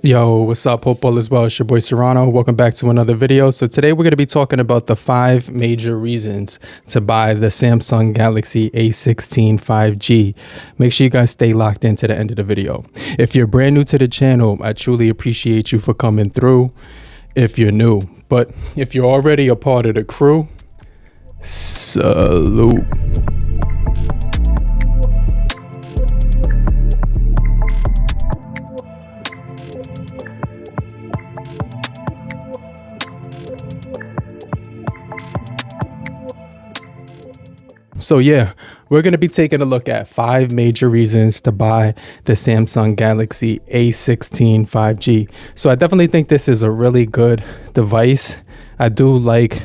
Yo, what's up? Hope all is well. It's your boy Serrano. Welcome back to another video. So today we're going to be talking about the 5 major reasons to buy the Samsung Galaxy A16 5G. Make sure you guys stay locked in to the end of the video. If you're brand new to the channel, I truly appreciate you for coming through if you're new. But if you're already a part of the crew, salute. So yeah, we're going to be taking a look at 5 major reasons to buy the Samsung Galaxy A16 5G. So I definitely think this is a really good device. I do like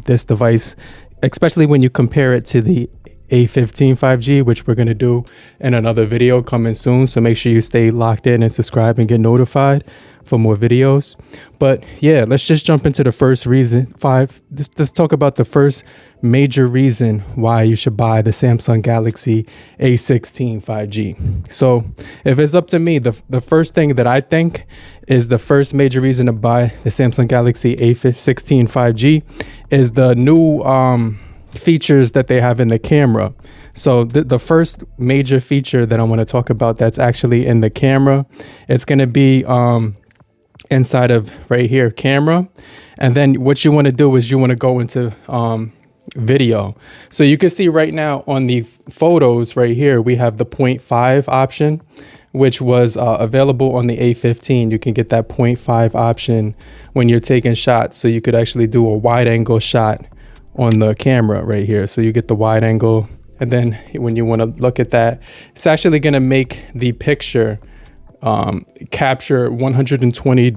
this device, especially when you compare it to the A15 5G, which we're going to do in another video coming soon. So make sure you stay locked in and subscribe and get notified for more videos. But yeah, let's just jump into the first reason. Let's talk about the first major reason why you should buy the Samsung Galaxy A16 5G. So if it's up to me, the first thing that I think is the first major reason to buy the Samsung Galaxy A16 5G is the new features that they have in the camera. So the first major feature that I want to talk about that's actually in the camera, it's going to be inside of right here, camera. And then what you want to do is you want to go into video. So you can see right now on the photos right here, we have the 0.5 option, which was available on the A15. You can get that 0.5 option when you're taking shots. So you could actually do a wide angle shot on the camera right here. So you get the wide angle. And then when you want to look at that, it's actually going to make the picture capture 120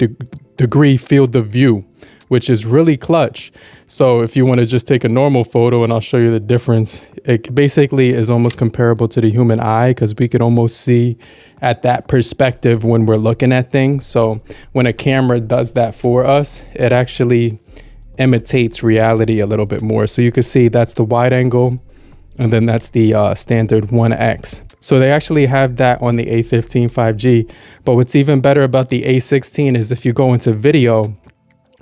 degree field of view, which is really clutch. So if you want to just take a normal photo, and I'll show you the difference, it basically is almost comparable to the human eye because we could almost see at that perspective when we're looking at things. So when a camera does that for us, it actually imitates reality a little bit more. So you can see that's the wide angle, and then that's the standard 1x. So they actually have that on the A15 5G. But what's even better about the A16 is if you go into video,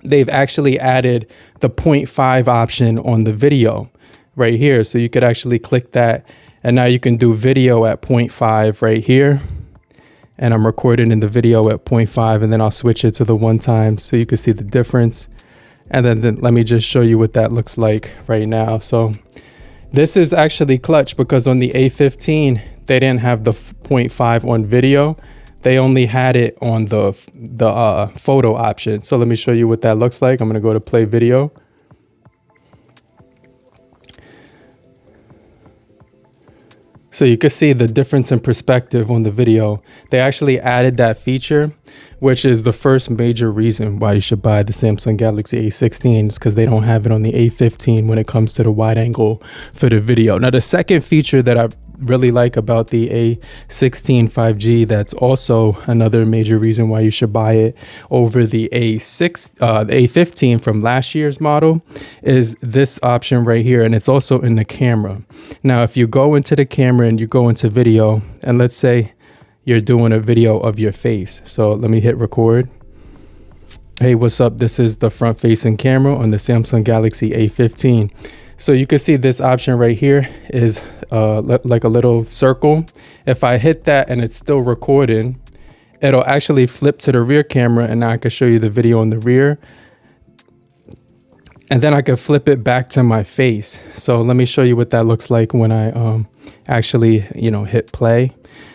they've actually added the 0.5 option on the video right here. So you could actually click that, and now you can do video at 0.5 right here. And I'm recording in the video at 0.5, and then I'll switch it to the 1 time so you can see the difference. And then let me just show you what that looks like right now. So this is actually clutch because on the A15, they didn't have the 0.5 on video. They only had it on the photo option. So let me show you what that looks like. I'm going to go to play video. So you can see the difference in perspective on the video. They actually added that feature, which is the first major reason why you should buy the Samsung Galaxy A16, because they don't have it on the A15 when it comes to the wide angle for the video. Now, the second feature that I really like about the A16 5G, that's also another major reason why you should buy it over the A15 from last year's model, is this option right here, and it's also in the camera. Now, if you go into the camera and you go into video, and let's say you're doing a video of your face. So let me hit record. Hey, what's up? This is the front facing camera on the Samsung Galaxy A15. So you can see this option right here is like a little circle. If I hit that and it's still recording, it'll actually flip to the rear camera, and now I can show you the video on the rear. And then I can flip it back to my face. So let me show you what that looks like when I actually, hit play.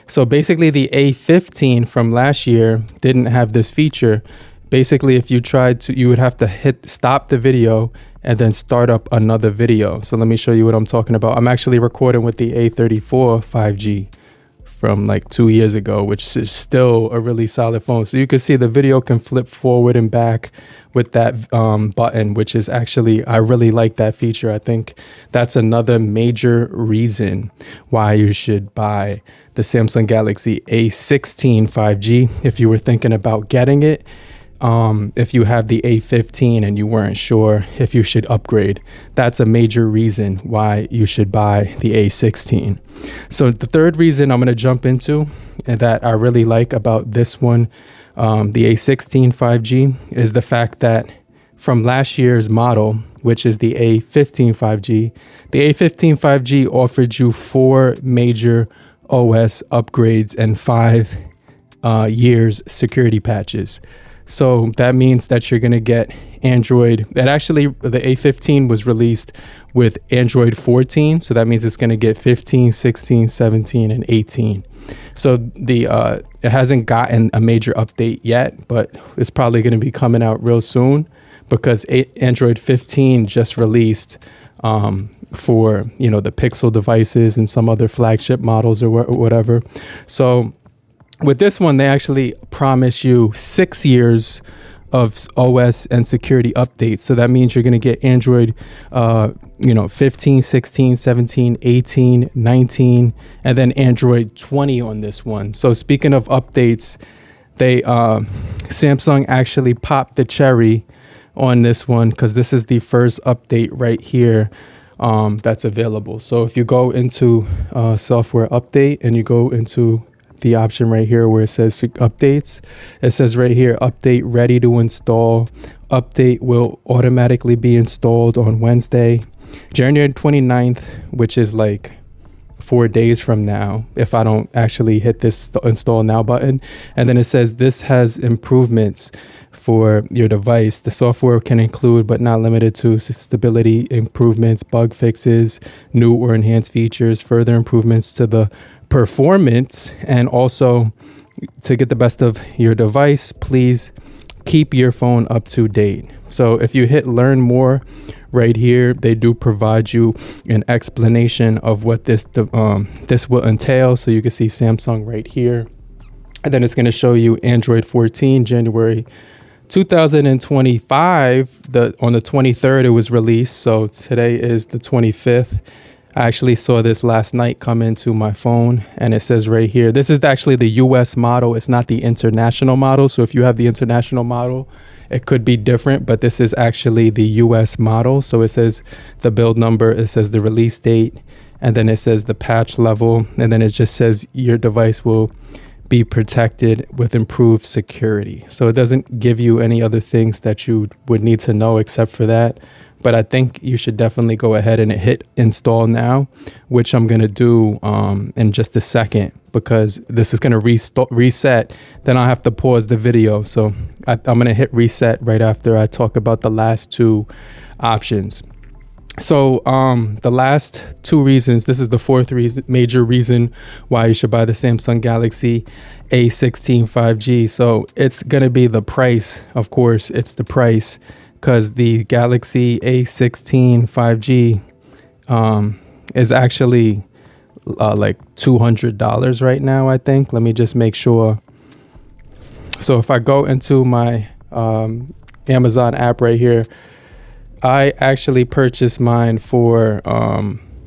So basically the A15 from last year didn't have this feature. Basically, if you tried to, you would have to hit stop the video and then start up another video. So let me show you what I'm talking about. I'm actually recording with the A34 5G from like 2 years ago, which is still a really solid phone. So you can see the video can flip forward and back with that button, which is actually, I really like that feature. I think that's another major reason why you should buy the Samsung Galaxy A16 5G if you were thinking about getting it. If you have the A15 and you weren't sure if you should upgrade, that's a major reason why you should buy the A16. So the third reason I'm going to jump into and that I really like about this one the A16 5G is the fact that from last year's model, which is the A15 5G, the A15 5G offered you 4 major OS upgrades and 5 years security patches. So that means that you're going to get Android. That actually, the A15 was released with Android 14. So that means it's going to get 15, 16, 17, and 18. So it hasn't gotten a major update yet, but it's probably going to be coming out real soon because Android 15 just released for, the Pixel devices and some other flagship models or whatever. So with this one, they actually promise you 6 years of OS and security updates. So that means you're going to get Android, 15, 16, 17, 18, 19, and then Android 20 on this one. So speaking of updates, Samsung actually popped the cherry on this one because this is the first update right here that's available. So if you go into software update and you go into the option right here where it says updates, it says right here, update ready to install. Update will automatically be installed on Wednesday, January 29th, which is like 4 days from now if I don't actually hit this install now button. And then it says this has improvements for your device. The software can include but not limited to stability improvements, bug fixes, new or enhanced features, further improvements to the performance, and also to get the best of your device, please keep your phone up to date. So if you hit learn more right here, they do provide you an explanation of what this will entail. So you can see Samsung right here, and then it's going to show you Android 14 January 2025. On the 23rd it was released, so today is the 25th. I actually saw this last night come into my phone, and it says right here, this is actually the US model. It's not the international model. So if you have the international model, it could be different, but this is actually the US model. So it says the build number, it says the release date, and then it says the patch level. And then it just says your device will be protected with improved security. So it doesn't give you any other things that you would need to know except for that. But I think you should definitely go ahead and hit install now, which I'm going to do in just a second because this is going to reset. Then I'll have to pause the video. So I'm going to hit reset right after I talk about the last 2 options. So the last 2 reasons, this is the 4th major reason why you should buy the Samsung Galaxy A16 5G. So it's going to be the price. Of course, it's the price. Because the Galaxy A16 5G is actually like $200 right now, I think. Let me just make sure. So if I go into my Amazon app right here, I actually purchased mine for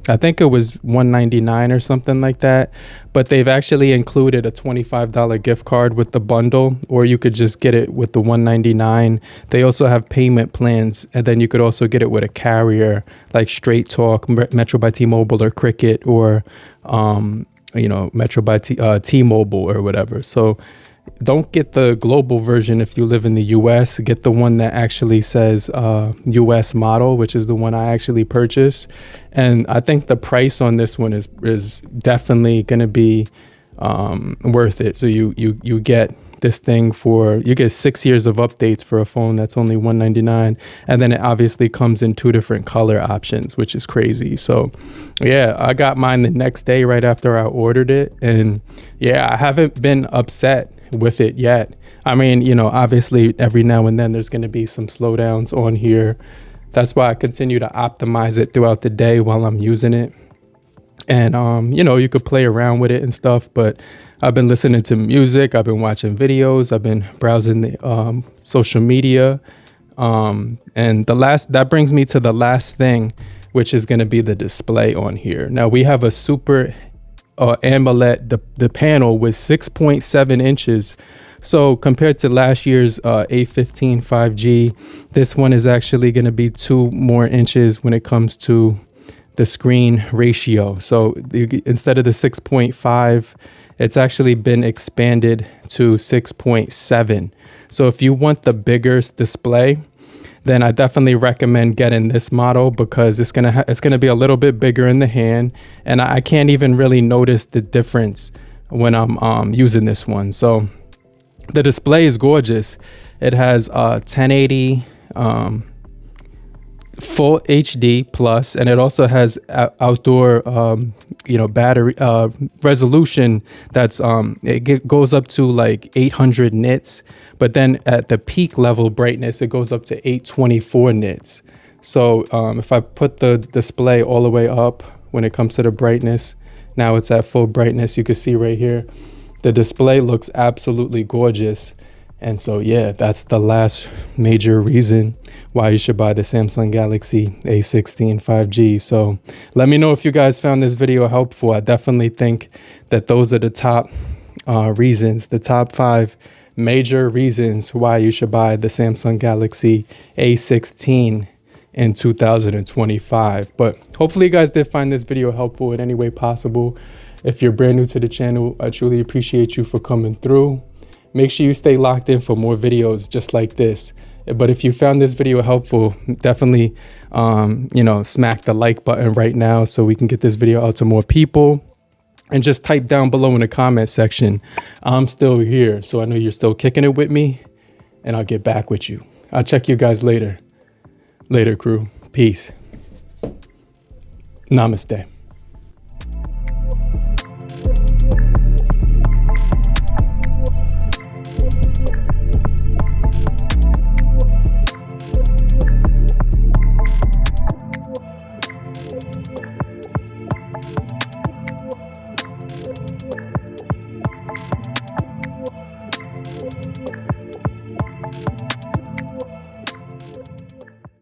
I think it was $199 or something like that, but they've actually included a $25 gift card with the bundle, or you could just get it with the $199. They also have payment plans, and then you could also get it with a carrier like Straight Talk, Metro by T-Mobile, or Cricket, or Metro by T-Mobile or whatever. So don't get the global version if you live in the US. Get the one that actually says US model, which is the one I actually purchased. And I think the price on this one is definitely going to be worth it. So you get this thing you get 6 years of updates for a phone that's only $199, and then it obviously comes in 2 different color options, which is crazy. So yeah, I got mine the next day right after I ordered it, and yeah, I haven't been upset with it yet. I mean, obviously every now and then there's going to be some slowdowns on here. That's why I continue to optimize it throughout the day while I'm using it. And you could play around with it and stuff, but I've been listening to music, I've been watching videos, I've been browsing the social media, and that brings me to the last thing, which is going to be the display on here. Now we have a super AMOLED, the panel, with 6.7 inches. So compared to last year's A15 5G, this one is actually going to be 2 more inches when it comes to the screen ratio. So instead of the 6.5 it's actually been expanded to 6.7. So if you want the bigger display, then I definitely recommend getting this model, because it's gonna be a little bit bigger in the hand, and I can't even really notice the difference when I'm using this one. So the display is gorgeous. It has 1080 full HD plus, and it also has outdoor battery resolution that's goes up to like 800 nits, but then at the peak level brightness it goes up to 824 nits. So if I put the display all the way up, when it comes to the brightness, now it's at full brightness, you can see right here the display looks absolutely gorgeous. And so yeah, that's the last major reason why you should buy the Samsung Galaxy A16 5G. So let me know if you guys found this video helpful. I definitely think that those are the top reasons, the top 5 major reasons why you should buy the Samsung Galaxy A16 in 2025. But hopefully you guys did find this video helpful in any way possible. If you're brand new to the channel, I truly appreciate you for coming through. Make sure you stay locked in for more videos just like this. But if you found this video helpful, definitely, smack the like button right now so we can get this video out to more people. And just type down below in the comment section, I'm still here. So I know you're still kicking it with me, and I'll get back with you. I'll check you guys later. Later, crew. Peace. Namaste.